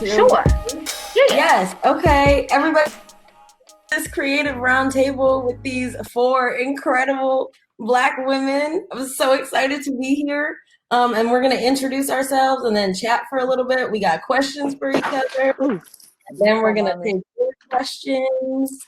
Sure. Yeah. Yes. Okay. Everybody, this creative roundtable with these 4 incredible Black women. I'm so excited to be here. And we're going to introduce ourselves and then chat for a little bit. We got questions for each other. And then we're going to take your questions.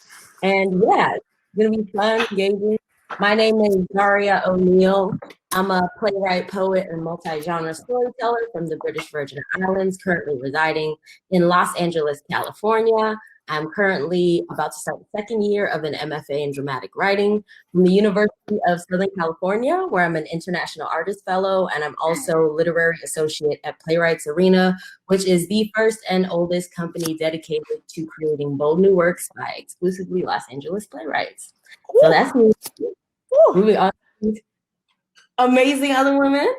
And yeah, it's going to be fun, engaging. My name is Zharia O'Neill. I'm a playwright, poet, and multi-genre storyteller from the British Virgin Islands, currently residing in Los Angeles, California. I'm currently about to start the 2nd year of an MFA in dramatic writing from the University of Southern California, where I'm an international artist fellow, and I'm also literary associate at Playwrights Arena, which is the first and oldest company dedicated to creating bold new works by exclusively Los Angeles playwrights. So that's me. Moving on. Amazing other women.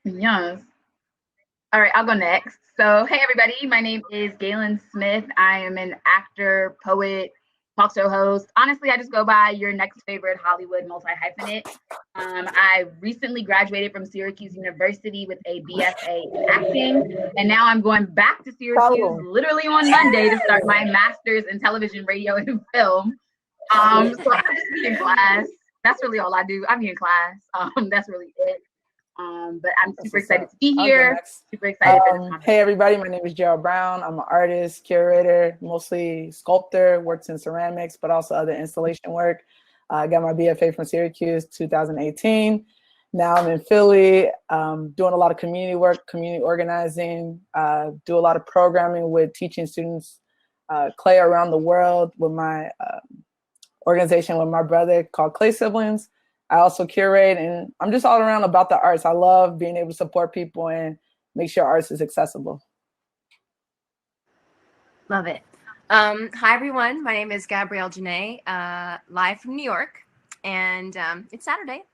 Yes. All right, I'll go next. So, hey everybody, my name is Gaelyn Smith. I am an actor, poet, talk show host. Honestly, I just go by your next favorite Hollywood multi-hyphenate. I recently graduated from Syracuse University with a BFA in acting, and now I'm going back to Syracuse literally on Monday to start my master's in television, radio, and film. So I just be in class. That's really all I do. I'm in class. That's really it. But I'm super excited to be here. Super excited for this conference. Hey everybody, my name is Gerald Brown. I'm an artist, curator, mostly sculptor, works in ceramics, but also other installation work. I got my BFA from Syracuse 2018. Now I'm in Philly, doing a lot of community work, community organizing, do a lot of programming with teaching students clay around the world with my organization with my brother called Clay Siblings. I also curate, and I'm just all around about the arts. I love being able to support people and make sure arts is accessible. Love it. Hi, everyone. My name is Gabrielle Djenné, live from New York, and it's Saturday.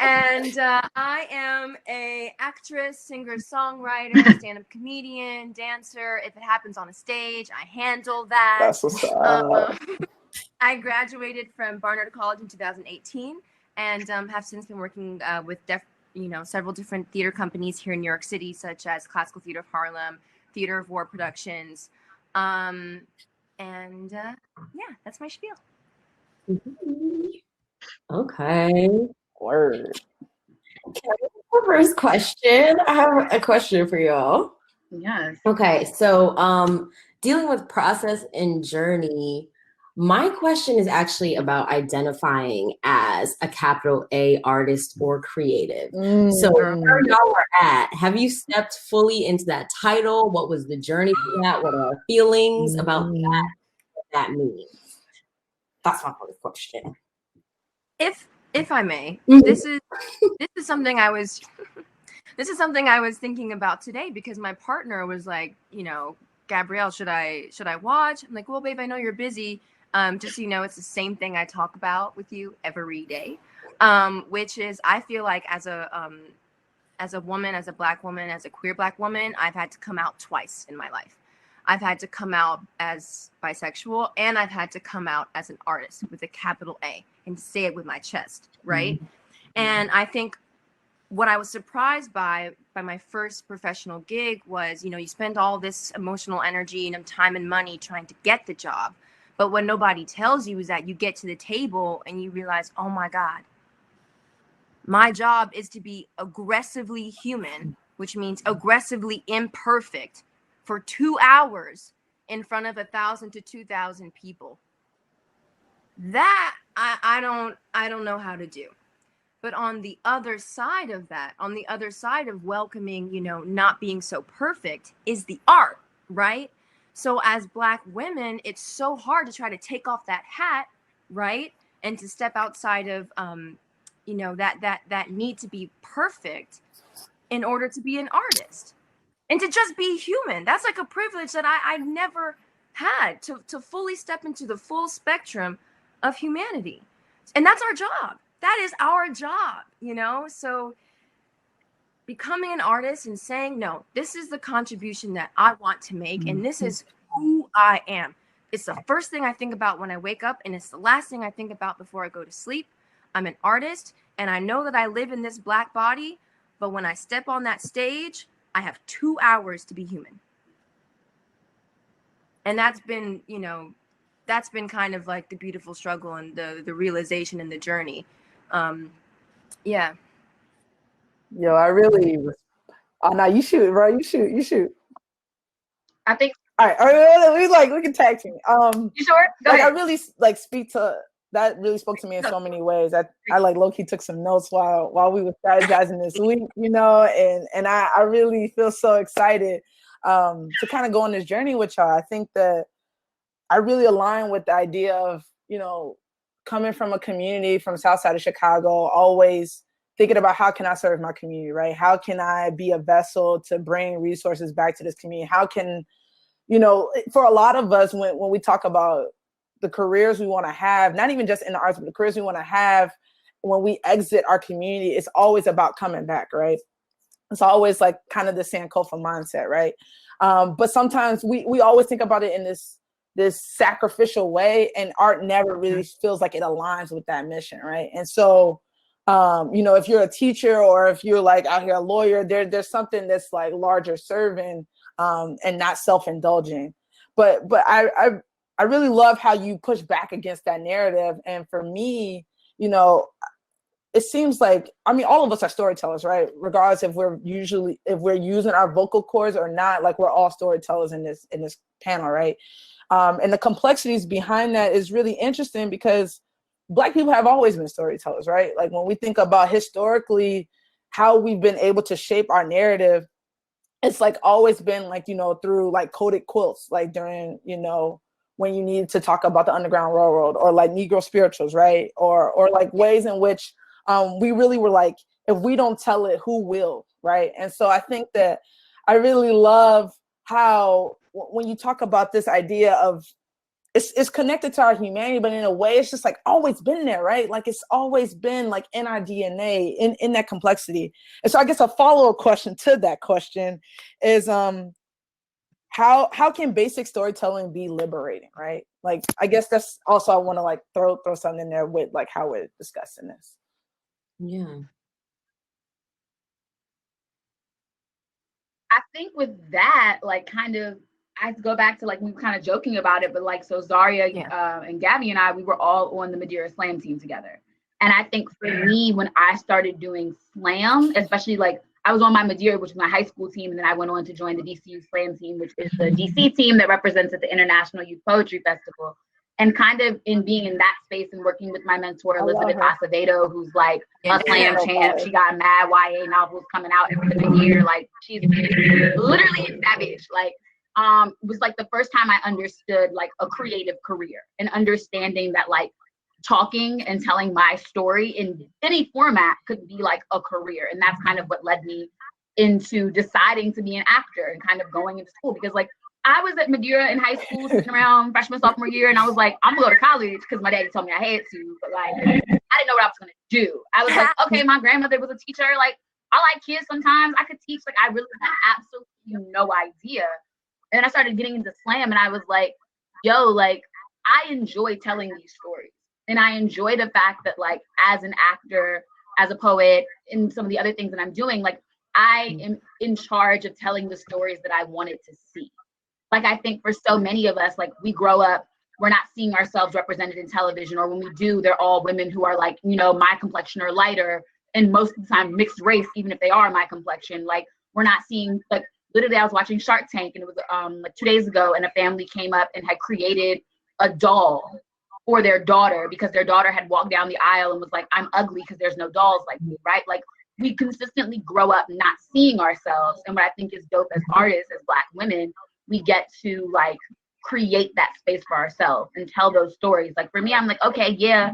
And I am a actress, singer, songwriter, stand-up comedian, dancer. If it happens on a stage, I handle that. That's what's up. I graduated from Barnard College in 2018. And have since been working with several different theater companies here in New York City, such as Classical Theater of Harlem, Theater of War Productions, yeah, that's my spiel. Okay. Word. Okay. First question. I have a question for y'all. Yes. Okay, so dealing with process and journey. My question is actually about identifying as a capital A artist or creative. So where y'all are at, have you stepped fully into that title? What was the journey for that? What are our feelings about that? What that means? That's my first question. If I may, this is something I was thinking about today, because my partner was like, Gabrielle, should I watch? I'm like, well, babe, I know you're busy. Just so you know, it's the same thing I talk about with you every day, which is I feel like as a woman, as a Black woman, as a queer Black woman, I've had to come out twice in my life. I've had to come out as bisexual, and I've had to come out as an artist with a capital A and say it with my chest, right? And I think what I was surprised by my first professional gig was, you spend all this emotional energy and time and money trying to get the job. But what nobody tells you is that you get to the table and you realize, oh my God, my job is to be aggressively human, which means aggressively imperfect for 2 hours in front of 1,000 to 2,000 people. That I don't know how to do. But on the other side of that, on the other side of welcoming, not being so perfect, is the art, right? So as Black women, it's so hard to try to take off that hat, right? And to step outside of, that need to be perfect in order to be an artist and to just be human. That's like a privilege that I've never had, to fully step into the full spectrum of humanity. And that's our job. That is our job, So becoming an artist and saying, no, this is the contribution that I want to make, and this is who I am. It's the first thing I think about when I wake up, and it's the last thing I think about before I go to sleep. I'm an artist, and I know that I live in this Black body, but when I step on that stage, I have 2 hours to be human. And that's been, you know, that's been kind of like the beautiful struggle and the realization and the journey. Yeah. Yo, I really. Oh no, you shoot, bro. You shoot. I think. All right. We can tag team. You sure? Go like ahead. I really speak to that. Really spoke to me in so many ways. I like low key took some notes while we were strategizing this week, you know, and I really feel so excited to kind of go on this journey with y'all. I think that I really align with the idea of, you know, coming from a community from South Side of Chicago, always thinking about how can I serve my community, right? How can I be a vessel to bring resources back to this community? How can, you know, for a lot of us, when we talk about the careers we want to have, not even just in the arts, but the careers we want to have, when we exit our community, it's always about coming back, right? It's always like kind of the Sankofa mindset, right? But sometimes we always think about it in this sacrificial way, and art never really feels like it aligns with that mission, right? And so, you know, if you're a teacher or if you're like out here a lawyer, there's something that's like larger serving and not self-indulging. But I really love how you push back against that narrative. And for me, you know, it seems like, I mean, all of us are storytellers, right? Regardless if we're using our vocal cords or not, like we're all storytellers in this panel, right? And the complexities behind that is really interesting because Black people have always been storytellers, right? Like when we think about historically how we've been able to shape our narrative, it's like always been like, you know, through like coded quilts, like during, you know, when you need to talk about the Underground Railroad, or like Negro spirituals, right? Or like ways in which we really were like, if we don't tell it, who will, right? And so I think that I really love how when you talk about this idea of it's connected to our humanity, but in a way it's just like always been there, right? Like it's always been like in our DNA, in that complexity. And so I guess a follow-up question to that question is how can basic storytelling be liberating, right? Like I guess that's also I want to like throw something in there with like how we're discussing this. Yeah. I think with that, like kind of, I go back to like we were kind of joking about it, but like so Zharia and Gabby and I, we were all on the Madeira Slam team together. And I think for me, when I started doing slam, especially like I was on my Madeira, which was my high school team, and then I went on to join the DCU Slam team, which is the DC team that represents at the International Youth Poetry Festival. And kind of in being in that space and working with my mentor, Elizabeth Acevedo, who's like a slam champ. She got mad YA novels coming out every year. Like she's literally savage. Like was like the first time I understood like a creative career and understanding that like talking and telling my story in any format could be like a career. And that's kind of what led me into deciding to be an actor and kind of going into school, because like I was at Madeira in high school sitting around freshman, sophomore year, and I was like, I'm gonna go to college because my daddy told me I had to, but like I didn't know what I was gonna do. I was like, okay, my grandmother was a teacher, like I like kids sometimes, I could teach, like I really had absolutely no idea. And then I started getting into slam and I was like, yo, like I enjoy telling these stories. And I enjoy the fact that like as an actor, as a poet, and some of the other things that I'm doing, like I am in charge of telling the stories that I wanted to see. Like I think for so many of us, like we grow up, we're not seeing ourselves represented in television, or when we do, they're all women who are like, you know, my complexion or lighter, and most of the time mixed race, even if they are my complexion. Like we're not seeing, like literally I was watching Shark Tank and it was like 2 days ago, and a family came up and had created a doll for their daughter because their daughter had walked down the aisle and was like, I'm ugly because there's no dolls like me, right? Like we consistently grow up not seeing ourselves. And what I think is dope as artists, as Black women, we get to like create that space for ourselves and tell those stories. Like for me, I'm like, okay, yeah,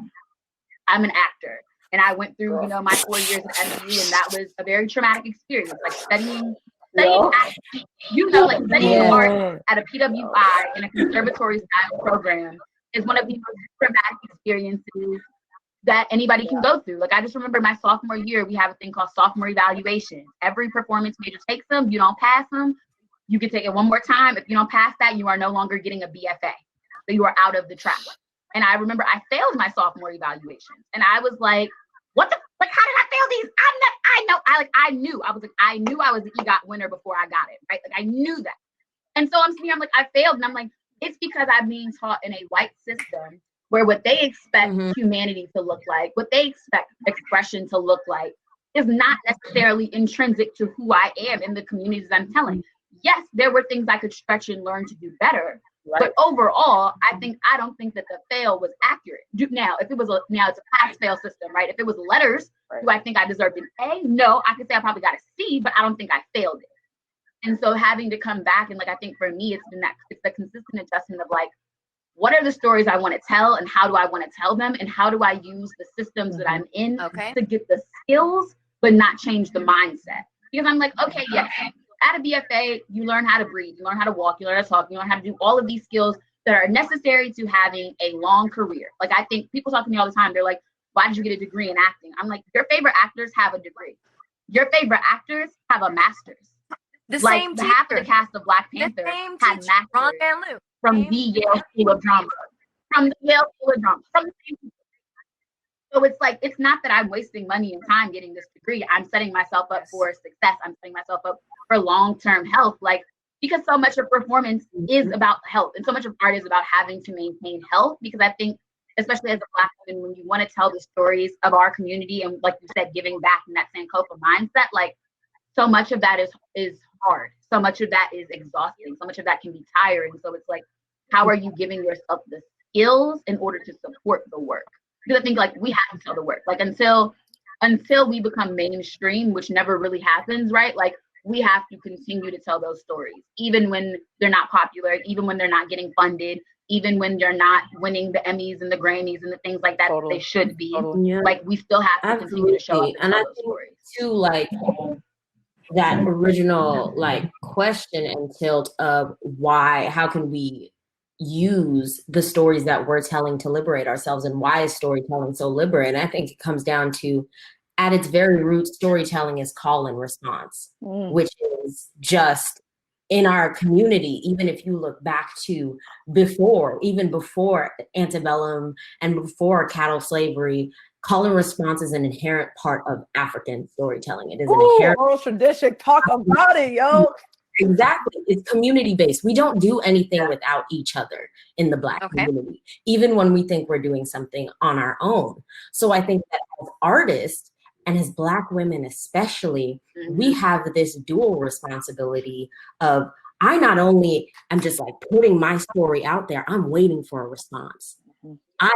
I'm an actor. And I went through, you know, my 4 years at SU, and that was a very traumatic experience. Like studying acting, you know, like studying art at a PWI in a conservatory style program is one of the most traumatic experiences that anybody can go through. Like I just remember my sophomore year, we have a thing called sophomore evaluation. Every performance major takes them. You don't pass them, you can take it one more time. If you don't pass that, you are no longer getting a BFA. So you are out of the track. And I remember I failed my sophomore evaluations, and I was like, what the, like, how did I fail these? I knew I was the EGOT winner before I got it, right? Like, I knew that. And so I'm sitting here, I'm like, I failed. And I'm like, it's because I'm being taught in a white system where what they expect humanity to look like, what they expect expression to look like, is not necessarily intrinsic to who I am in the communities I'm telling. Yes, there were things I could stretch and learn to do better. Right. But overall, I don't think that the fail was accurate. Now, if it was now it's a pass-fail system, right? If it was letters, do I think I deserved an A? No, I could say I probably got a C, but I don't think I failed it. And so having to come back and, like, I think for me, it's the consistent adjustment of, like, what are the stories I want to tell, and how do I want to tell them, and how do I use the systems that I'm in to get the skills, but not change the mindset? Because I'm like, okay, yes, at a BFA, you learn how to breathe, you learn how to walk, you learn how to talk, you learn how to do all of these skills that are necessary to having a long career. Like, I think people talk to me all the time. They're like, why did you get a degree in acting? I'm like, your favorite actors have a degree. Your favorite actors have a master's. Half of the cast of Black Panther had masters from the Yale School of Drama. From the Yale School of Drama. From the same people. So it's like, it's not that I'm wasting money and time getting this degree. I'm setting myself up for success. I'm setting myself up for long-term health. Like, because so much of performance is about health, and so much of art is about having to maintain health. Because I think, especially as a Black woman, when you want to tell the stories of our community, and like you said, giving back in that Sankofa mindset, like, so much of that is hard. So much of that is exhausting. So much of that can be tiring. So it's like, how are you giving yourself the skills in order to support the work? Because I think, like, we have to tell the work. Like, until we become mainstream, which never really happens, right? Like, we have to continue to tell those stories, even when they're not popular, even when they're not getting funded, even when they're not winning the Emmys and the Grammys and the things like that that they should be. Yeah. Like, we still have to continue to show up and tell those stories. Too, like, that original, like, question and tilt of how can we use the stories that we're telling to liberate ourselves, and why is storytelling so liberating? I think it comes down to, at its very root, storytelling is call and response, which is just in our community. Even if you look back to even before antebellum and before chattel slavery, call and response is an inherent part of African storytelling. It is an inherent oral tradition. Talk about it, yo. Exactly. It's community-based. We don't do anything without each other in the Black community, even when we think we're doing something on our own. So I think that as artists, and as Black women especially, we have this dual responsibility of, I not only am just, like, putting my story out there, I'm waiting for a response. I'm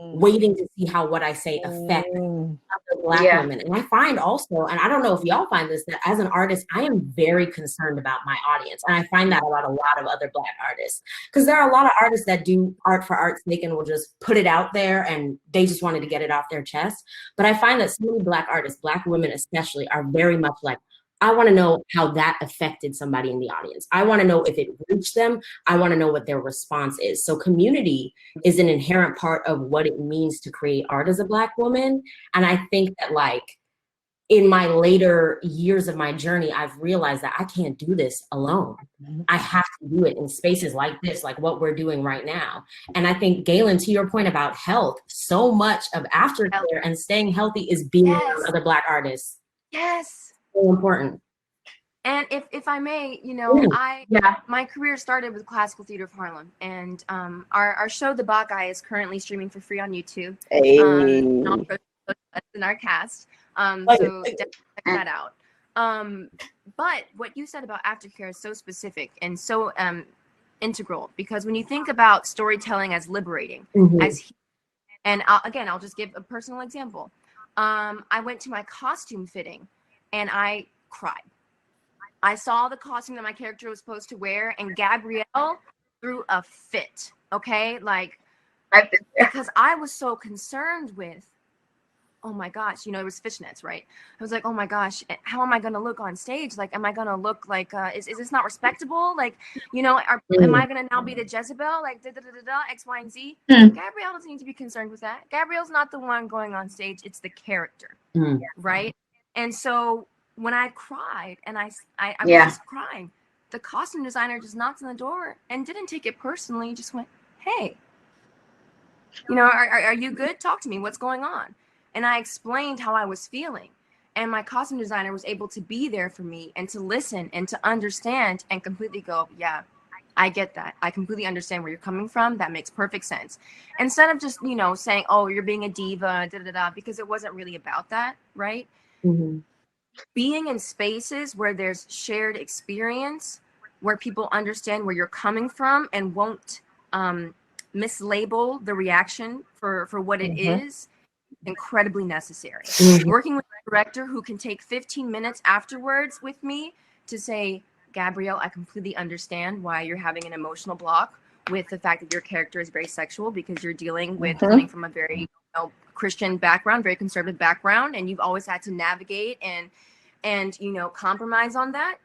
waiting to see how what I say affects other Black women. And I find also, and I don't know if y'all find this, that as an artist, I am very concerned about my audience. And I find that about a lot of other Black artists. Because there are a lot of artists that do art for art's sake and will just put it out there, and they just wanted to get it off their chest. But I find that so many Black artists, Black women especially, are very much like, I want to know how that affected somebody in the audience. I want to know if it reached them. I want to know what their response is. So community is an inherent part of what it means to create art as a Black woman. And I think that, like, in my later years of my journey, I've realized that I can't do this alone. I have to do it in spaces like this, like what we're doing right now. And I think, Gaelyn, to your point about health, so much of aftercare and staying healthy is being around other Black artists. Yes. So important. And if I may, my career started with classical theater of Harlem, and our show The Bacchae is currently streaming for free on YouTube. In our cast, so definitely check that out. But what you said about aftercare is so specific and so integral, because when you think about storytelling as liberating, and I'll just give a personal example. I went to my costume fitting, and I cried. I saw the costume that my character was supposed to wear, and Gabrielle threw a fit, okay? Like, because I was so concerned with, oh my gosh, it was fishnets, right? I was like, oh my gosh, how am I going to look on stage? Like, am I going to look like, is this not respectable? Like, am I going to now be the Jezebel? Like, X, Y, and Z? Gabrielle doesn't need to be concerned with that. Gabrielle's not the one going on stage. It's the character, right? And so when I cried, and I was just crying, the costume designer just knocked on the door and didn't take it personally. Just went, hey, You know, are you good? Talk to me. What's going on? And I explained how I was feeling. And my costume designer was able to be there for me and to listen and to understand and completely go, yeah, I get that. I completely understand where you're coming from. That makes perfect sense. Instead of just, you know, saying, oh, you're being a diva, da da da, because it wasn't really about that, right? Mm-hmm. Being in spaces where there's shared experience, where people understand where you're coming from and won't mislabel the reaction for what it is, incredibly necessary. Mm-hmm. Working with a director who can take 15 minutes afterwards with me to say, Gabrielle, I completely understand why you're having an emotional block with the fact that your character is very sexual, because you're dealing with coming from a very, you know, Christian background, very conservative background, and you've always had to navigate and you know, compromise on that.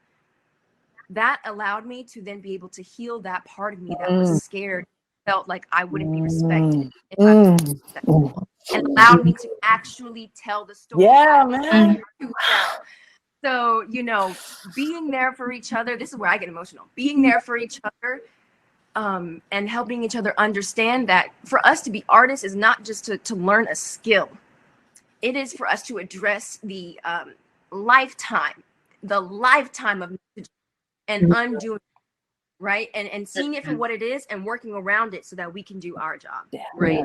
That allowed me to then be able to heal that part of me that was scared, felt like I wouldn't be respected if I was respected, and allowed me to actually tell the story. Yeah, man. So, you know, being there for each other, this is where I get emotional. Being there for each other, and helping each other understand that for us to be artists is not just to learn a skill. It is for us to address the lifetime of messaging and undoing, right? And seeing it for what it is and working around it so that we can do our job, right?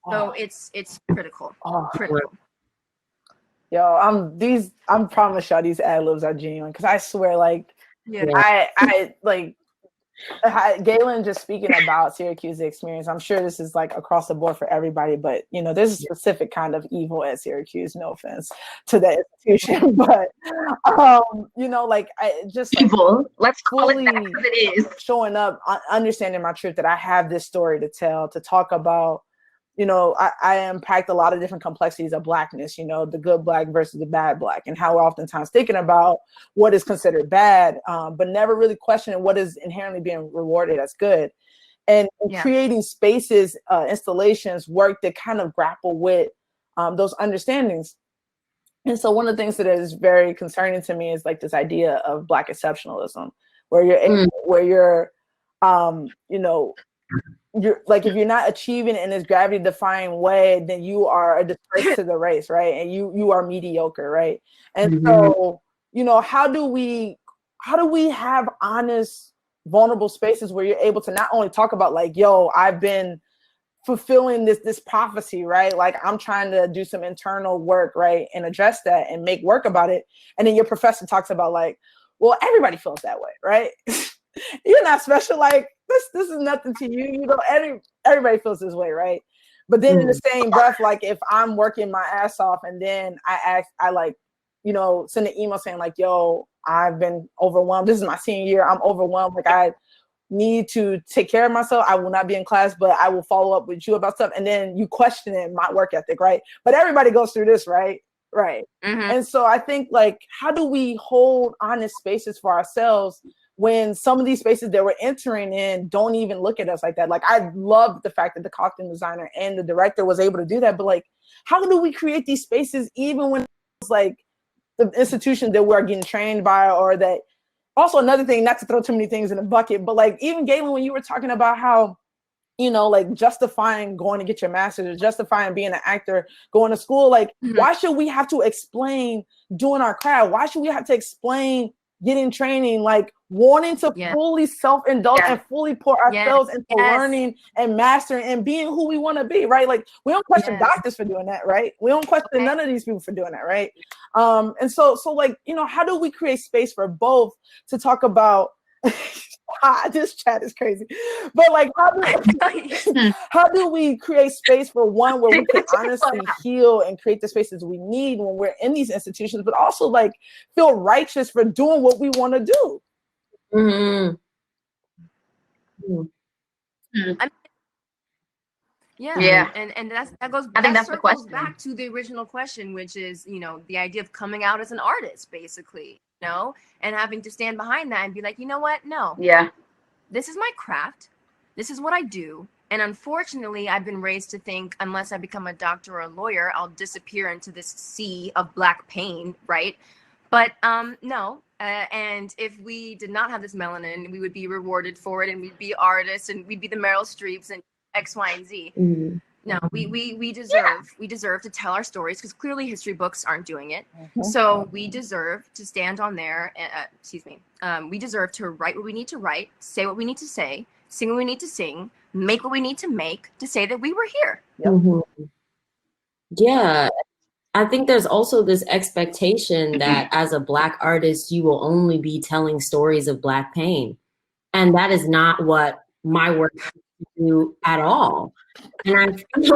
So it's critical. Critical. Yo, I'm promise y'all these ad-libs are genuine, because I swear, like, I like Gaelyn just speaking about Syracuse experience. I'm sure this is like across the board for everybody, but you know, there's a specific kind of evil at Syracuse. No offense to that institution, but you know, like I just like Evil. Let's call it fully that, 'cause it is. showing up, understanding my truth, that I have this story to tell, to talk about. You know, I unpacked a lot of different complexities of Blackness, you know, the good Black versus the bad Black, and how we're oftentimes thinking about what is considered bad, but never really questioning what is inherently being rewarded as good. And creating spaces, installations, work that kind of grapple with those understandings. And so one of the things that is very concerning to me is like this idea of Black exceptionalism, where you're, you know, you're like, if you're not achieving in this gravity defying way, then you are a disgrace to the race, right? And you are mediocre, right? And so, you know, how do we have honest, vulnerable spaces where you're able to not only talk about like, yo, I've been fulfilling this prophecy, right? Like, I'm trying to do some internal work, right, and address that and make work about it. And then your professor talks about like, well, everybody feels that way, right? You're not special. Like, this is nothing to you. You know, everybody feels this way, right? But then in the same breath, like, if I'm working my ass off and then I like, you know, send an email saying like, yo, I've been overwhelmed. This is my senior year. I'm overwhelmed. Like, I need to take care of myself. I will not be in class, but I will follow up with you about stuff. And then you questioning my work ethic, right? But everybody goes through this, right? Right. And so I think, like, how do we hold honest spaces for ourselves when some of these spaces that we're entering in don't even look at us like that? Like, I love the fact that the costume designer and the director was able to do that, but like, how do we create these spaces even when it's like the institution that we're getting trained by, or that also another thing, not to throw too many things in a bucket, but like, even Gaelyn, when you were talking about how, you know, like justifying going to get your master's or justifying being an actor, going to school, like, why should we have to explain doing our craft? Why should we have to explain getting training, like wanting to fully self-indulge and fully pour ourselves into learning and mastering and being who we want to be, right? Like, we don't question doctors for doing that, right? We don't question none of these people for doing that, right? And so like, you know, how do we create space for both to talk about this chat is crazy, but like, how do we create space for one where we can honestly heal and create the spaces we need when we're in these institutions, but also like feel righteous for doing what we want to do? And that goes back to the original question, which is, you know, the idea of coming out as an artist, basically, you know, and having to stand behind that and be like, you know what, this is my craft, this is what I do. And unfortunately, I've been raised to think unless I become a doctor or a lawyer, I'll disappear into this sea of Black pain, right? But no. And if we did not have this melanin, we would be rewarded for it, and we'd be artists, and we'd be the Meryl Streeps and X, Y, and Z. No, we deserve to tell our stories, because clearly history books aren't doing it. So we deserve to stand on there. We deserve to write what we need to write, say what we need to say, sing what we need to sing, make what we need to make to say that we were here. Yeah. I think there's also this expectation that as a Black artist, you will only be telling stories of Black pain. And that is not what my work do at all. And I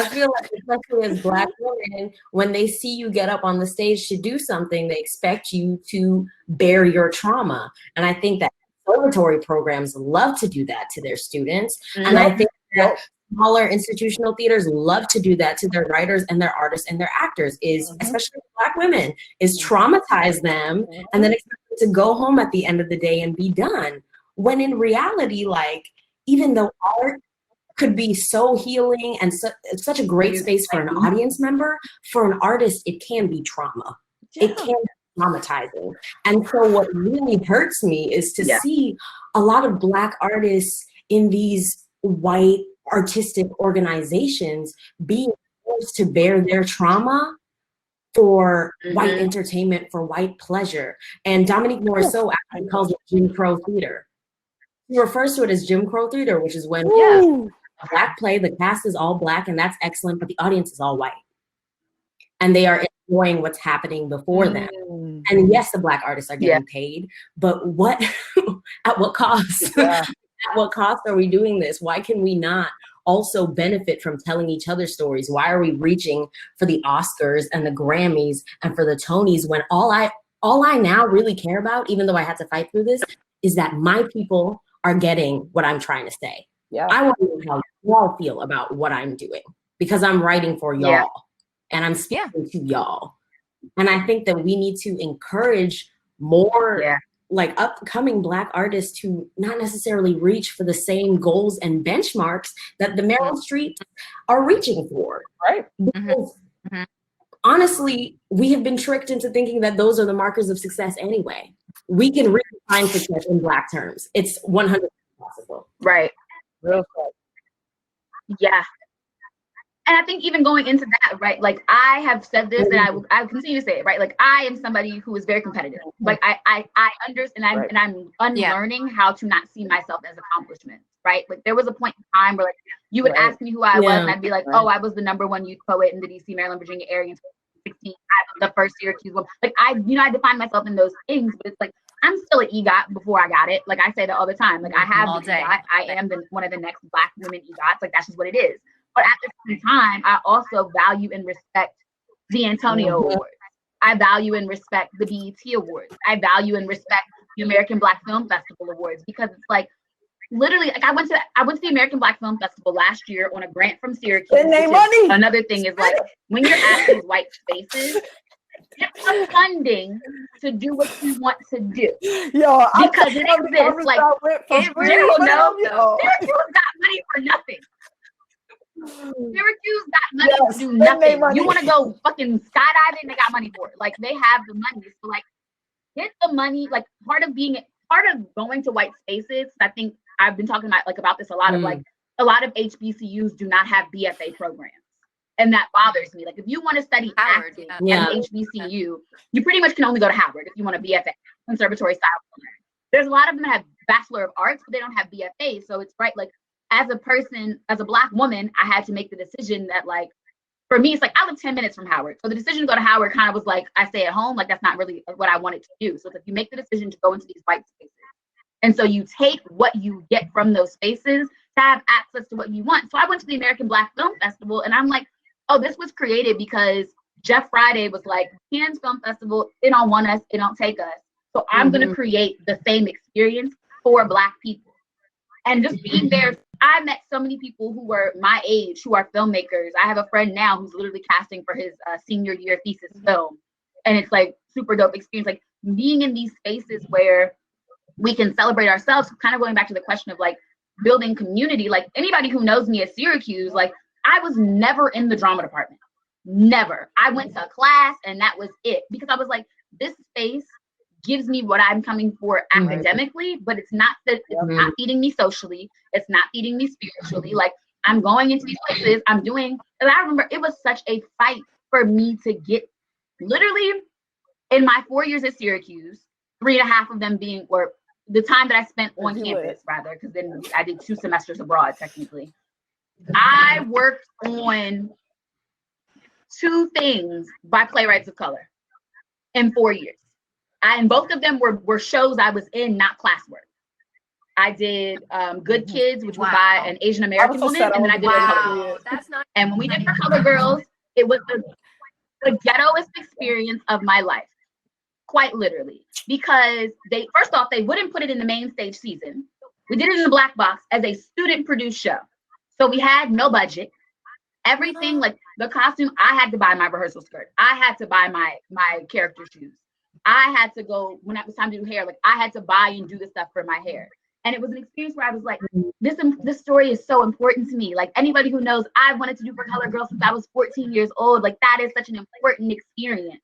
feel like, especially as Black women, when they see you get up on the stage to do something, they expect you to bear your trauma. And I think that conservatory programs love to do that to their students. And I think that smaller institutional theaters love to do that to their writers and their artists and their actors, is especially Black women, is traumatize them and then expect them to go home at the end of the day and be done. When in reality, like, even though art could be so healing and such a great space for an audience member, for an artist, it can be trauma. It can be traumatizing. And so what really hurts me is to see a lot of Black artists in these white artistic organizations being forced to bear their trauma for white entertainment, for white pleasure. And Dominique Morisseau actually calls it Jim Crow theater. He refers to it as Jim Crow theater, which is when a Black play, the cast is all Black, and that's excellent, but the audience is all white. And they are enjoying what's happening before them. And yes, the Black artists are getting paid, but what, at what cost? At what cost are we doing this? Why can we not also benefit from telling each other stories? Why are we reaching for the Oscars and the Grammys and for the Tonys when all I now really care about, even though I had to fight through this, is that my people are getting what I'm trying to say. I want to know how y'all feel about what I'm doing, because I'm writing for y'all and I'm speaking to y'all. And I think that we need to encourage more like upcoming Black artists to not necessarily reach for the same goals and benchmarks that the Meryl Streep are reaching for. Right. Because honestly, we have been tricked into thinking that those are the markers of success anyway. We can redefine success in Black terms. It's 100% possible. Right. Real quick. Yeah. And I think even going into that, right, like I have said this and I will continue to say it, right? Like I am somebody who is very competitive. Like I understand and I'm unlearning how to not see myself as accomplishments, right? Like there was a point in time where like you would ask me who I was and I'd be like, oh, I was the #1 youth poet in the DC, Maryland, Virginia area in 2016. I was the first Syracuse woman. Like I define myself in those things, but it's like I'm still an EGOT before I got it. Like I say that all the time. Like I have the EGOT. I am one of the next Black women EGOTs. Like that's just what it is. But at the same time, I also value and respect the Antonio Awards. I value and respect the BET Awards. I value and respect the American Black Film Festival Awards, because it's like literally like I went to the American Black Film Festival last year on a grant from Syracuse. Another thing is like when you're at these white spaces, get the funding to do what you want to do. Because it exists. Like Gerald knows, Syracuse got money for nothing. Syracuse got money to do nothing. You want to go fucking skydiving? They got money for it. Like they have the money. So like, get the money. Like part of going to white spaces. I think I've been talking about this a lot. Of like a lot of HBCUs do not have BFA programs, and that bothers me. Like if you want to study acting at an HBCU, you pretty much can only go to Howard if you want a BFA, conservatory style program. There's a lot of them that have Bachelor of Arts, but they don't have BFA. So it's right like. As a person, as a Black woman, I had to make the decision that like, for me, it's like I live 10 minutes from Howard. So the decision to go to Howard kind of was like, I stay at home. Like that's not really what I wanted to do. So it's like you make the decision to go into these white spaces. And so you take what you get from those spaces to have access to what you want. So I went to the American Black Film Festival and I'm like, oh, this was created because Jeff Friday was like, Cannes Film Festival, it don't want us, it don't take us. So I'm going to create the same experience for Black people. And just being there, I met so many people who were my age, who are filmmakers. I have a friend now who's literally casting for his senior year thesis film. And it's like super dope experience. Like being in these spaces where we can celebrate ourselves, kind of going back to the question of like building community. Like anybody who knows me at Syracuse, like I was never in the drama department. Never. I went to a class and that was it. Because I was like, this space gives me what I'm coming for academically, but it's not that it's not feeding me socially. It's not feeding me spiritually. Like I'm going into these places. I'm doing, and I remember it was such a fight for me to get, literally in my 4 years at Syracuse, 3.5 of them being, or the time that I spent on campus, rather, because then I did 2 semesters abroad, technically. I worked on 2 things by playwrights of color in 4 years. And both of them were shows I was in, not classwork. I did Good Kids, which was by an Asian American woman, and then I did Color Girls. That's not. And when we did For Color Girls, it was the ghettoest experience of my life, quite literally, because they, first off, they wouldn't put it in the main stage season. We did it in the black box as a student-produced show, so we had no budget. Everything, like the costume, I had to buy my rehearsal skirt. I had to buy my character shoes. I had to go, when it was time to do hair, like I had to buy and do the stuff for my hair. And it was an experience where I was like, this story is so important to me. Like anybody who knows, I've wanted to do For Color Girls since I was 14 years old. Like that is such an important experience,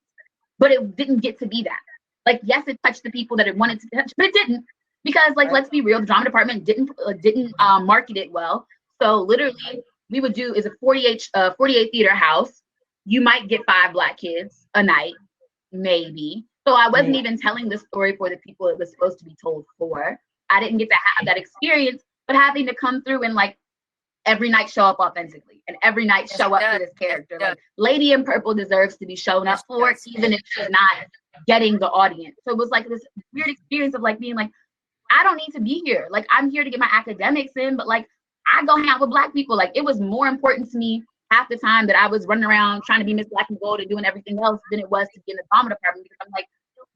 but it didn't get to be that. Like, yes, it touched the people that it wanted to touch, but it didn't, because like, let's be real, the drama department didn't market it well. So literally we would do is a 48 theater house. You might get 5 Black kids a night, maybe. So I wasn't even telling the story for the people it was supposed to be told for. I didn't get to have that experience, but having to come through and like every night show up authentically and every night show up for this character. Like Lady in Purple deserves to be shown up for, even if she's not getting the audience. So it was like this weird experience of like being like, I don't need to be here. Like I'm here to get my academics in, but like I go hang out with Black people. Like it was more important to me half the time that I was running around trying to be Miss Black and Gold and doing everything else than it was to be in the drama department, because I'm like,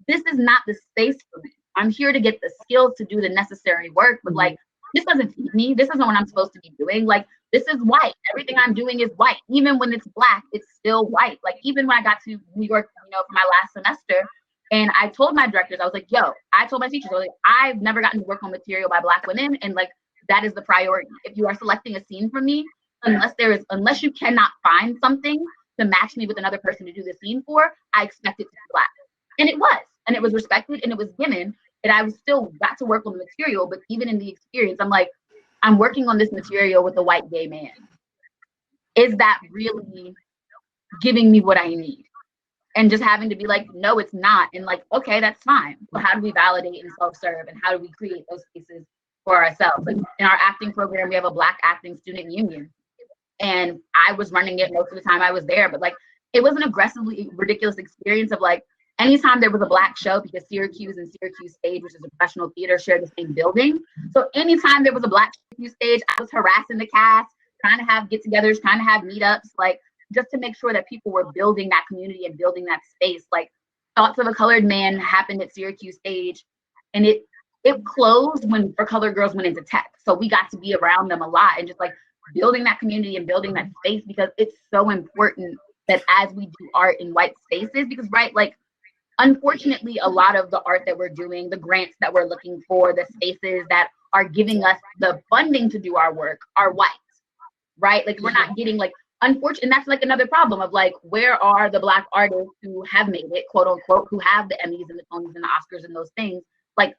this is not the space for me. I'm here to get the skills to do the necessary work, but like, this doesn't feed me. This isn't what I'm supposed to be doing. Like, this is white. Everything I'm doing is white. Even when it's Black, it's still white. Like, even when I got to New York, you know, for my last semester, and I told my directors, I was like, yo, I told my teachers, I was like, I've never gotten to work on material by Black women. And like, that is the priority. If you are selecting a scene for me, unless you cannot find something to match me with another person to do the scene for, I expect it to be Black. And it was, and it was respected and it was given. And I was still got to work on the material, but even in the experience, I'm like, I'm working on this material with a white gay man. Is that really giving me what I need? And just having to be like, no, it's not. And like, okay, that's fine. But how do we validate and self-serve? And how do we create those spaces for ourselves? Like in our acting program, we have a Black acting student union. And I was running it most of the time I was there. But like, it was an aggressively ridiculous experience of like, anytime there was a Black show, because Syracuse and Syracuse Stage, which is a professional theater, share the same building. So anytime there was a Black Syracuse Stage, I was harassing the cast, trying to have get-togethers, trying to have meetups, like just to make sure that people were building that community and building that space. Like Thoughts of a Colored Man happened at Syracuse Stage, and it closed when For Color Girls went into tech. So we got to be around them a lot and just like building that community and building that space, because it's so important that as we do art in white spaces, because right, like, unfortunately, a lot of the art that we're doing, the grants that we're looking for, the spaces that are giving us the funding to do our work are white, right? Like we're not getting like, unfortunately, and that's like another problem of like, where are the Black artists who have made it, quote unquote, who have the Emmys and the Tonys and the Oscars and those things? Like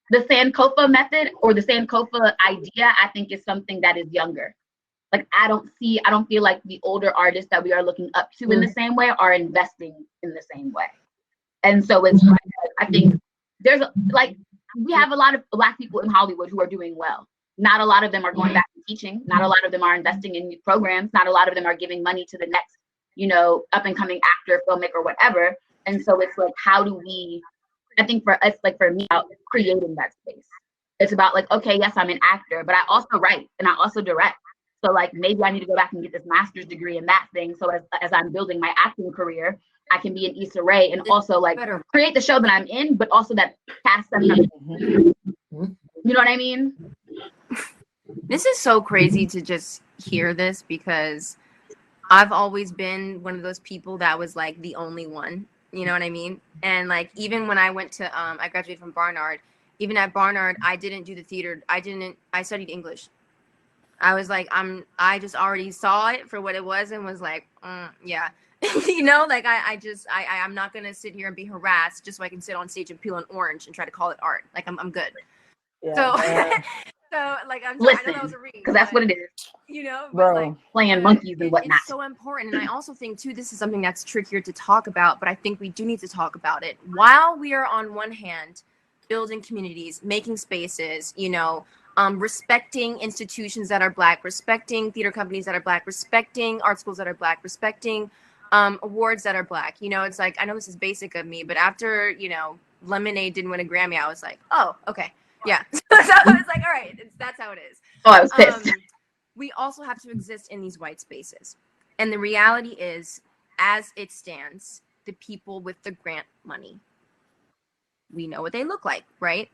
the Sankofa method or the Sankofa idea, I think is something that is younger. Like I don't feel like the older artists that we are looking up to in the same way are investing in the same way. And so it's like, I think there's like, we have a lot of Black people in Hollywood who are doing well. Not a lot of them are going back to teaching. Not a lot of them are investing in new programs. Not a lot of them are giving money to the next, you know, up and coming actor, filmmaker, whatever. And so it's like, how do we, I think for us, like for me, creating that space. It's about like, okay, yes, I'm an actor, but I also write and I also direct. So like, maybe I need to go back and get this master's degree in that thing. So as I'm building my acting career, I can be an Issa Rae and also like create the show that I'm in, but also that cast that you know what I mean? This is so crazy to just hear this, because I've always been one of those people that was like the only one, you know what I mean? And like, even when I went to, I graduated from Barnard, even at Barnard, I didn't do the theater. I studied English. I was like, I just already saw it for what it was and was like, yeah. You know, like I'm not gonna sit here and be harassed just so I can sit on stage and peel an orange and try to call it art. Like I'm good. Yeah. So So like I'm sorry, I know that was Listen, a read, because that's what it is. you know, but Bro. like Playing monkeys and whatnot. it's so important. And I also think too, this is something that's trickier to talk about, but I think we do need to talk about it. While we are on one hand building communities, making spaces, you know, respecting institutions that are Black, respecting theater companies that are Black, respecting art schools that are Black, respecting awards that are Black. You know, it's like, I know this is basic of me, but after, you know, Lemonade didn't win a Grammy, I was like, oh, okay. Yeah. So I was like, all right, that's how it is. Oh, I was pissed. We also have to exist in these white spaces. And the reality is, as it stands, the people with the grant money, we know what they look like, right?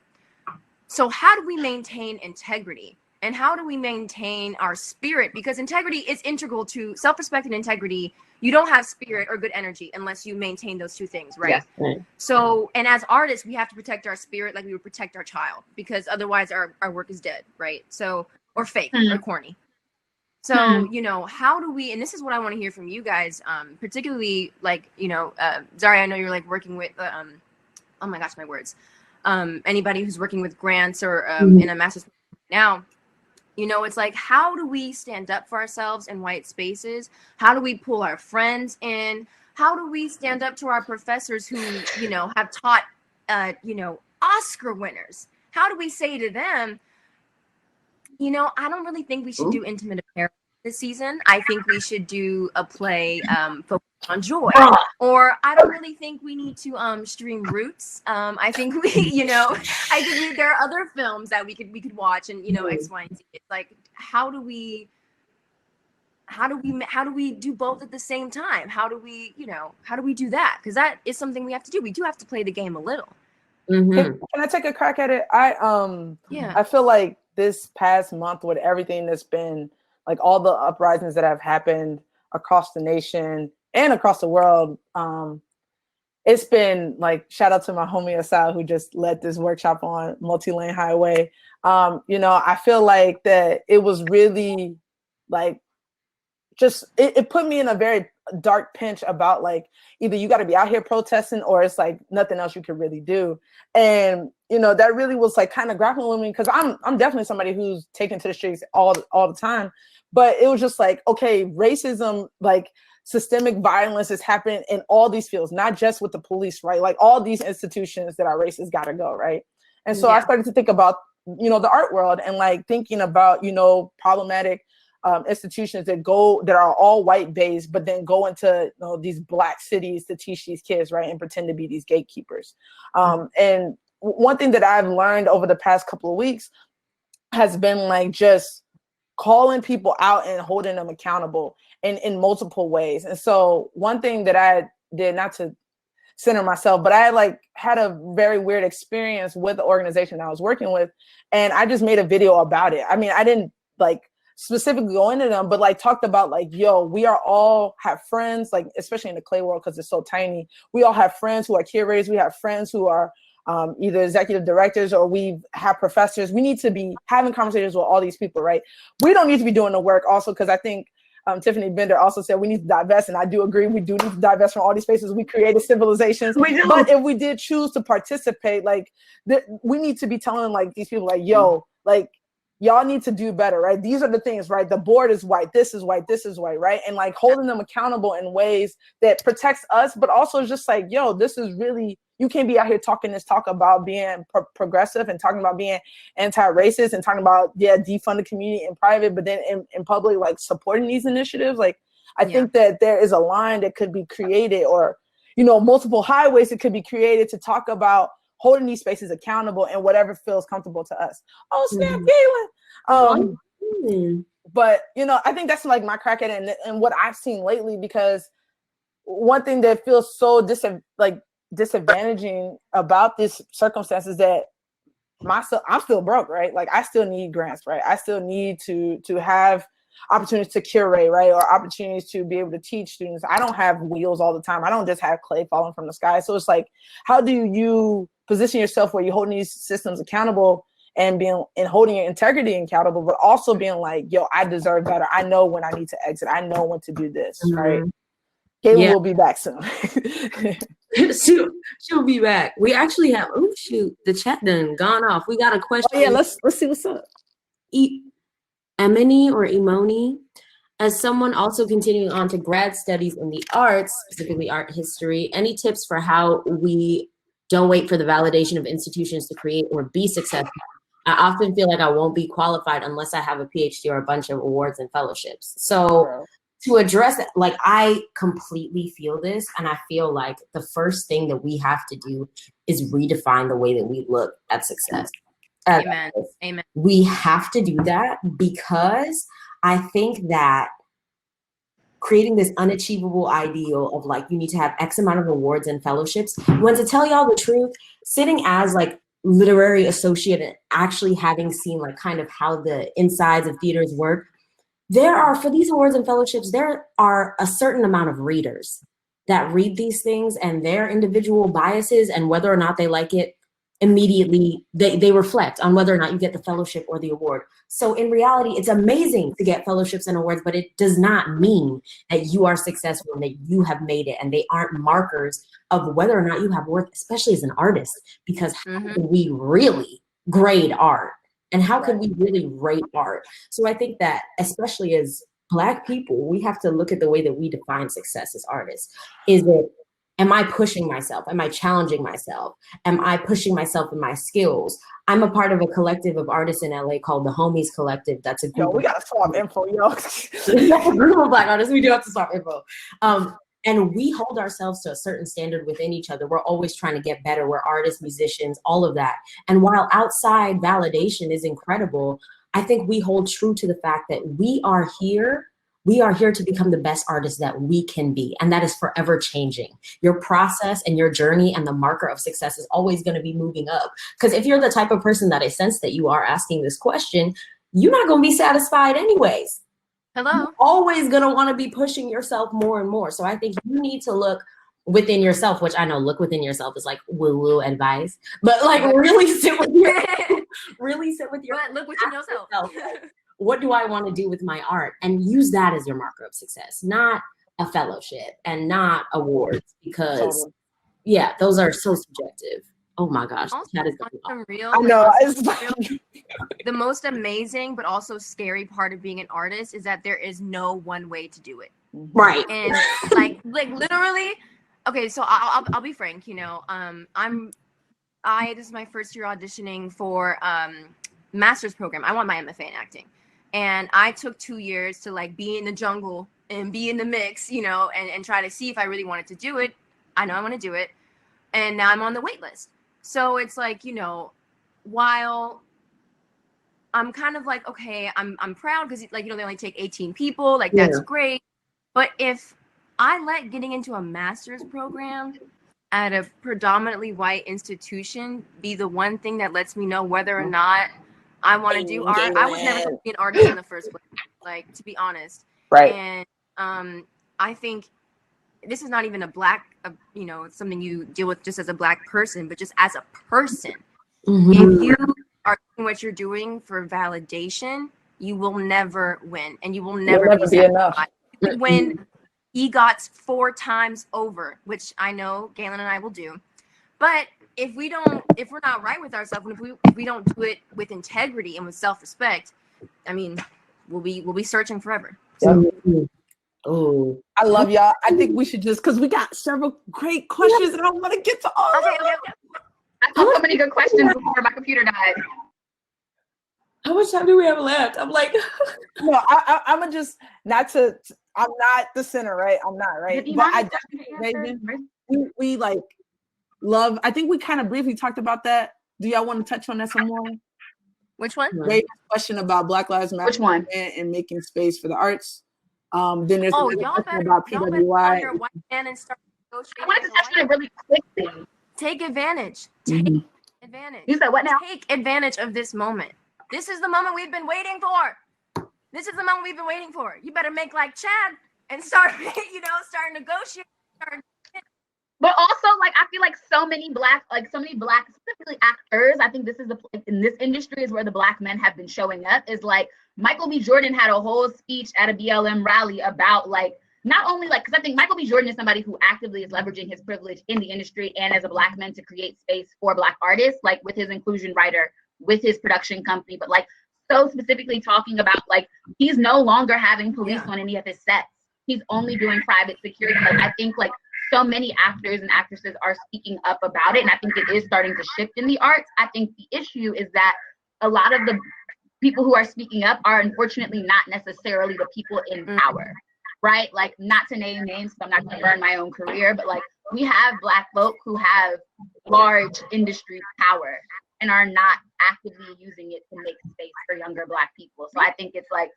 So how do we maintain integrity? And how do we maintain our spirit? Because integrity is integral to self-respect and integrity. You don't have spirit or good energy unless you maintain those two things, right? Yes, right. So, and as artists, we have to protect our spirit like we would protect our child, because otherwise our work is dead, right? So, or fake or corny. So, you know, how do we, and this is what I want to hear from you guys, particularly like, you know, Zharia, I know you're like working with, oh my gosh, my words. Anybody who's working with grants or in a master's now, you know, it's like, how do we stand up for ourselves in white spaces? How do we pull our friends in? How do we stand up to our professors who, you know, have taught, you know, Oscar winners? How do we say to them, you know, I don't really think we should do intimate apparel this season. I think we should do a play focused on joy. Or I don't really think we need to stream Roots. I think we, you know, I think there are other films that we could watch and, you know, X, Y, and Z. It's like, how do we do both at the same time? How do we do that? Because that is something we have to do. We do have to play the game a little. Can I take a crack at it? I feel like this past month with everything that's been like all the uprisings that have happened across the nation and across the world, it's been like, shout out to my homie Asal who just led this workshop on multi-lane highway. You know, I feel like that it was really like, just it put me in a very dark pinch about like, either you got to be out here protesting or it's like nothing else you could really do. And you know, that really was like kind of grappling with me, because I'm definitely somebody who's taken to the streets all the time. But it was just like, okay, racism, like systemic violence is happening in all these fields, not just with the police, right? Like all these institutions that are racist gotta go, right? And so I started to think about, you know, the art world and like thinking about, you know, problematic institutions that are all white based, but then go into, you know, these Black cities to teach these kids, right, and pretend to be these gatekeepers. And one thing that I've learned over the past couple of weeks has been like just calling people out and holding them accountable in multiple ways. And so one thing that I did, not to center myself, but I like had a very weird experience with the organization I was working with, and I just made a video about it. I mean, I didn't like specifically go into them, but like talked about like, yo, we are all have friends, like especially in the clay world because it's so tiny. We all have friends who are curators. We have friends who are either executive directors, or we have professors. We need to be having conversations with all these people, right? We don't need to be doing the work also, because I think Tiffany Bender also said we need to divest, and I do agree, we do need to divest from all these spaces. We created civilizations, but if we did choose to participate, like we need to be telling like these people like, yo, like y'all need to do better, right? These are the things, right? The board is white, this is white, this is white, right? And like holding them accountable in ways that protects us, but also just like, yo, this is really, you can't be out here talking this talk about being progressive and talking about being anti-racist and talking about, defund the community in private, but then in public, like supporting these initiatives. Like, I think that there is a line that could be created, or, you know, multiple highways that could be created to talk about holding these spaces accountable and whatever feels comfortable to us. Oh, snap, Gaelyn. But, you know, I think that's like my crack at it and what I've seen lately, because one thing that feels so disadvantaging about this circumstance is that I'm still broke, right? Like I still need grants, right? I still need to have opportunities to curate, right? Or opportunities to be able to teach students. I don't have wheels all the time. I don't just have clay falling from the sky. So it's like, how do you position yourself where you're holding these systems accountable and holding your integrity accountable, but also being like, yo, I deserve better. I know when I need to exit. I know when to do this, right? Gaelyn will be back soon. she'll be back. We actually have, the chat done gone off. We got a question. Oh, yeah, let's see what's up. Emony or Imoni. As someone also continuing on to grad studies in the arts, specifically art history, any tips for how we don't wait for the validation of institutions to create or be successful? I often feel like I won't be qualified unless I have a PhD or a bunch of awards and fellowships. So to address that, like, I completely feel this, and I feel like the first thing that we have to do is redefine the way that we look at success. Amen. Amen. We have to do that because I think that creating this unachievable ideal of like, you need to have X amount of awards and fellowships, when to tell y'all the truth, sitting as like literary associate and actually having seen like kind of how the insides of theaters work, there are, for these awards and fellowships, there are a certain amount of readers that read these things, and their individual biases and whether or not they like it immediately, they reflect on whether or not you get the fellowship or the award. So in reality, it's amazing to get fellowships and awards, but it does not mean that you are successful and that you have made it, and they aren't markers of whether or not you have worth, especially as an artist, because how can we really grade art? And how can we really rate art? So I think that especially as Black people, we have to look at the way that we define success as artists. Is it, am I pushing myself? Am I challenging myself? Am I pushing myself in my skills? I'm a part of a collective of artists in LA called the Homies Collective. That's a group. Yo, we gotta swap info, yo. That's a group of Black artists. We do have to swap info. And we hold ourselves to a certain standard within each other. We're always trying to get better. We're artists, musicians, all of that. And while outside validation is incredible, I think we hold true to the fact that we are here to become the best artists that we can be. And that is forever changing. Your process and your journey and the marker of success is always going to be moving up. Because if you're the type of person that I sense that you are asking this question, you're not going to be satisfied anyways. Hello. You're always going to want to be pushing yourself more and more. So I think you need to look within yourself, which I know look within yourself is like woo-woo advice, but like really sit with your, But look within yourself. What do I want to do with my art? And use that as your marker of success, not a fellowship and not awards, because yeah, those are so subjective. Oh my gosh. Also, that is real, I know. The most amazing but also scary part of being an artist is that there is no one way to do it. Right. And like literally, okay, so I'll be frank, you know, this is my first year auditioning for master's program. I want my MFA in acting. And I took 2 years to like be in the jungle and be in the mix, you know, and try to see if I really wanted to do it. I know I want to do it. And now I'm on the wait list. So it's like, you know, while I'm kind of like, okay, I'm proud because like, you know, they only take 18 people, like that's great. But if I let getting into a master's program at a predominantly white institution be the one thing that lets me know whether or not I want to do art, I was never supposed to be an artist in the first place, like, to be honest. Right. And I think this is not even a Black, you know, it's something you deal with just as a Black person, but just as a person. If you are doing what you're doing for validation, you will never win, and you will never be enough. You win EGOTs 4 times over, which I know Gaelyn and I will do. But if we're not right with ourselves, and if we don't do it with integrity and with self-respect, I mean, we'll be searching forever. So. Oh, I love y'all. I think we should just, because we got several great questions and I want to get to all of them. I saw so many good questions before my computer died. How much time do we have left? I'm like, no, I'm gonna just I'm not the center, right? I'm not, right? But I definitely, we like love. I think we kind of briefly talked about that. Do y'all want to touch on that some more? Which one? Great question about Black Lives Matter. Which one? And making space for the arts. Then there's y'all better, about PWI. Your white man and start negotiating. I wanted to touch on it really quickly. Take advantage. Take advantage. You said what now? Take advantage of this moment. This is the moment we've been waiting for. This is the moment we've been waiting for. You better make like Chad and start negotiating. But also, like, I feel like so many black, specifically actors, I think this is in this industry is where the Black men have been showing up, is like Michael B. Jordan had a whole speech at a BLM rally about like, not only like, because I think Michael B. Jordan is somebody who actively is leveraging his privilege in the industry and as a Black man to create space for Black artists, like with his inclusion writer, with his production company, but like so specifically talking about like he's no longer having police on any of his sets. He's only doing private security. Like I think like so many actors and actresses are speaking up about it, and I think it is starting to shift in the arts. I think the issue is that a lot of the people who are speaking up are unfortunately not necessarily the people in power, right? Like, not to name names, because I'm not going to burn my own career, but like we have Black folk who have large industry power and are not actively using it to make space for younger Black people. So I think it's like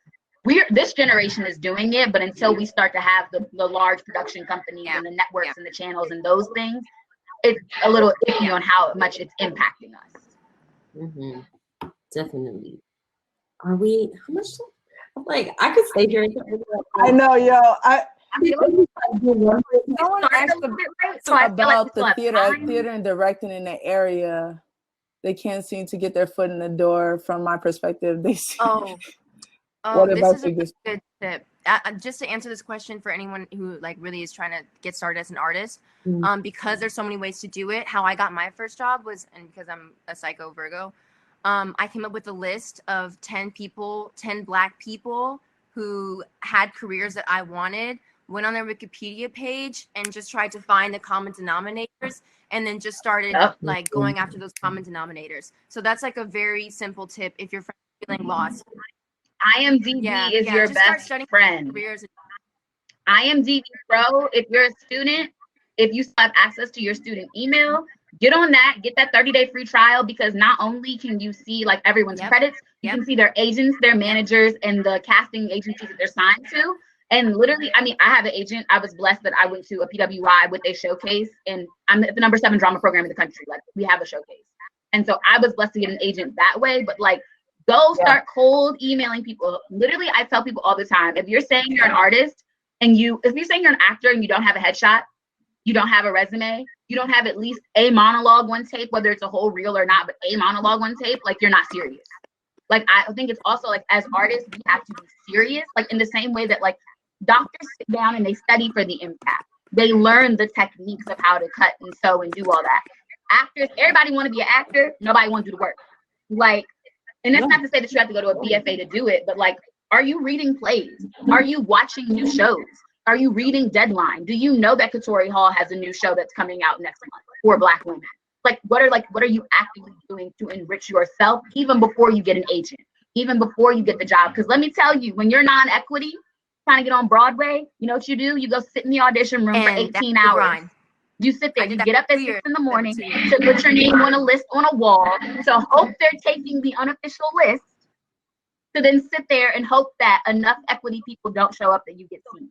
this generation is doing it, but until we start to have the large production companies and the networks and the channels and those things, it's a little iffy on how much it's impacting us. Definitely. Are we, how much? Like, I could stay here. I know, yo. Someone asked about the theater and directing in the area. They can't seem to get their foot in the door. From my perspective, they see. This is a good tip. Just to answer this question for anyone who like really is trying to get started as an artist, because there's so many ways to do it. How I got my first job was, and because I'm a psycho Virgo, I came up with a list of 10 Black people who had careers that I wanted, went on their Wikipedia page and just tried to find the common denominators, and then just started like going after those common denominators. So that's like a very simple tip if you're feeling lost. IMDb is your best friend. IMDb Pro, if you're a student, if you still have access to your student email, get on that, get that 30-day free trial, because not only can you see like everyone's credits, you can see their agents, their managers, and the casting agencies that they're signed to. And literally, I mean, I have an agent. I was blessed that I went to a PWI with a showcase, and I'm at the number 7 drama program in the country. Like, we have a showcase. And so I was blessed to get an agent that way. But like, go start cold emailing people. Literally, I tell people all the time, if you're saying you're an artist and if you're saying you're an actor and you don't have a headshot, you don't have a resume, you don't have at least a monologue on tape, whether it's a whole reel or not, but a monologue on tape, like, you're not serious. Like, I think it's also like, as artists, we have to be serious. Like, in the same way that like doctors sit down and they study for the impact. They learn the techniques of how to cut and sew and do all that. Actors, everybody want to be an actor. Nobody want to do the work. Like, and that's not to say that you have to go to a BFA to do it, but like, are you reading plays? Are you watching new shows? Are you reading Deadline? Do you know that Katori Hall has a new show that's coming out next month for Black women? Like, what are you actively doing to enrich yourself, even before you get an agent, even before you get the job? Because let me tell you, when you're non-equity, trying to get on Broadway, you know what you do? You go sit in the audition room for 18 hours. You sit there, you get up at 6 in the morning to put your name on a list on a wall, to hope they're taking the unofficial list, to then sit there and hope that enough equity people don't show up that you get seen.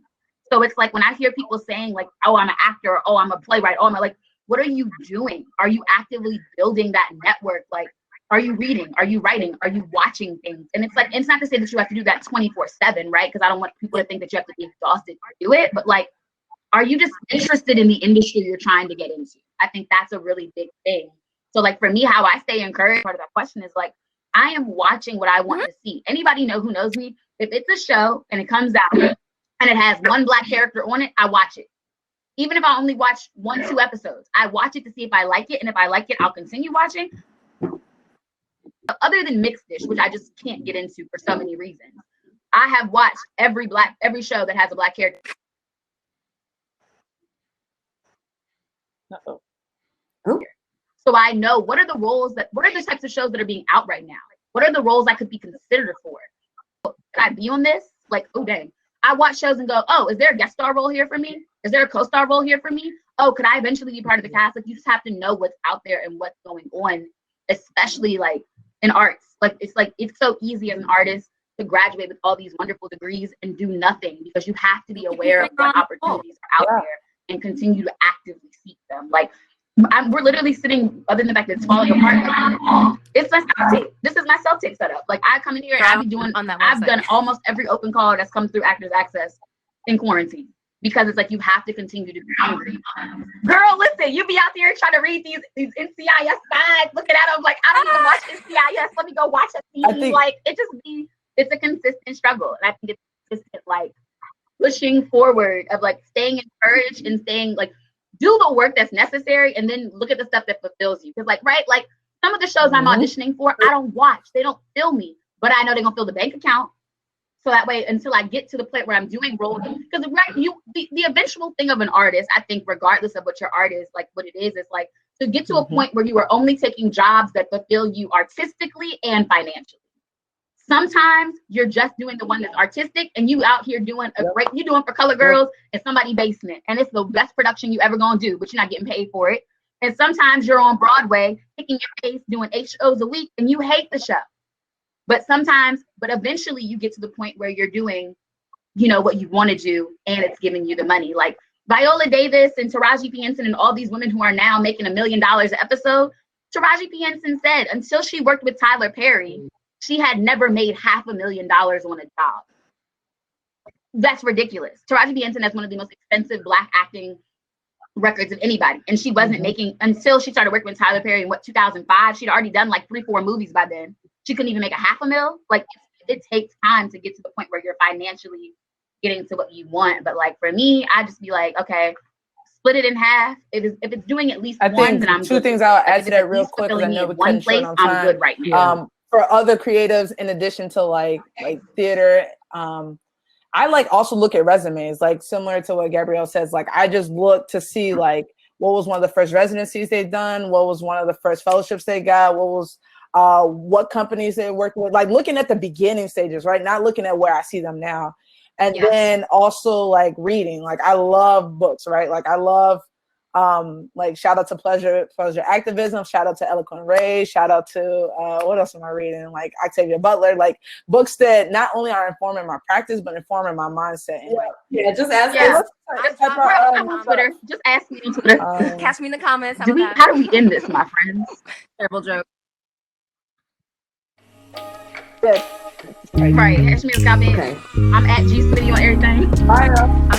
So it's like, when I hear people saying like, oh, I'm an actor, or, oh, I'm a playwright, oh, I'm like, what are you doing? Are you actively building that network? Like, are you reading? Are you writing? Are you watching things? And it's like, it's not to say that you have to do that 24/7, right? Because I don't want people to think that you have to be exhausted to do it, but like, are you just interested in the industry you're trying to get into? I think that's a really big thing. So like, for me, how I stay encouraged, part of that question is like, I am watching what I want to see. Anybody who knows me, if it's a show and it comes out and it has one Black character on it, I watch it. Even if I only watch 1-2 episodes, I watch it to see if I like it. And if I like it, I'll continue watching. Other than Mixed Dish, which I just can't get into for so many reasons, I have watched every show that has a Black character. So I know what are the types of shows that are being out right now? What are the roles I could be considered for? Could I be on this? Like, oh dang. I watch shows and go, oh, is there a guest star role here for me? Is there a co-star role here for me? Oh, could I eventually be part of the cast? Like, you just have to know what's out there and what's going on, especially like in arts. Like, it's so easy as an artist to graduate with all these wonderful degrees and do nothing, because you have to be aware of what opportunities are out there and continue to actively seek them. Like, we're literally sitting, other than the fact that it's falling apart, like, it's my self-tape. This is my self-tape setup. Like, I come in here and I've done almost every open call that's come through Actors Access in quarantine, because it's like, you have to continue to be hungry. Girl, listen, you be out there trying to read these NCIS guides, looking at them like, I don't even watch NCIS. Let me go watch a scene. Like, it's a consistent struggle. And I think it's consistent, like, pushing forward of like staying encouraged and staying like, do the work that's necessary, and then look at the stuff that fulfills you. Because like, right, like, some of the shows I'm auditioning for, I don't watch. They don't fill me. but I know they're gonna fill the bank account. So that way, until I get to the point where I'm doing roles, because the eventual thing of an artist, I think, regardless of what your art is, like what it is like to get to a point where you are only taking jobs that fulfill you artistically and financially. Sometimes you're just doing the one that's artistic, and you out here doing you doing for Color Girls in somebody's basement, and it's the best production you ever gonna do, but you're not getting paid for it. And sometimes you're on Broadway, kicking your face, doing 8 shows a week, and you hate the show. But eventually you get to the point where you're doing, what you want to do, and it's giving you the money. Like Viola Davis and Taraji P. Henson and all these women who are now making $1 million an episode. Taraji P. Henson said until she worked with Tyler Perry, she had never made $500,000 on a job. That's ridiculous. Taraji P. Henson has one of the most expensive Black acting records of anybody, and she wasn't making until she started working with Tyler Perry in 2005. She'd already done like 3-4 movies by then. She couldn't even make $500,000. Like it takes time to get to the point where you're financially getting to what you want. But like for me, I just be like, okay, split it in half. If it's doing at least one, then I'm two good. things I'll add to that real quick, because I know we're cutting short on time. I'm good right now. For other creatives, in addition to like theater, I like also look at resumes, like similar to what Gabrielle says. Like I just look to see like what was one of the first residencies they've done, what was one of the first fellowships they got, what companies they worked with, like looking at the beginning stages, right? Not looking at where I see them now. And then also like reading, like I love books, right? Like I love, like shout out to pleasure activism, shout out to Eloquent Ray, shout out to, what else am I reading? Like Octavia Butler, like books that not only are informing my practice, but informing my mindset. And just ask on Twitter. Just ask me on Twitter. Catch me in the comments. How do we end this, my friends? Terrible joke. Right. Catch me in the comments. Okay. I'm at G Smitty on everything. Bye.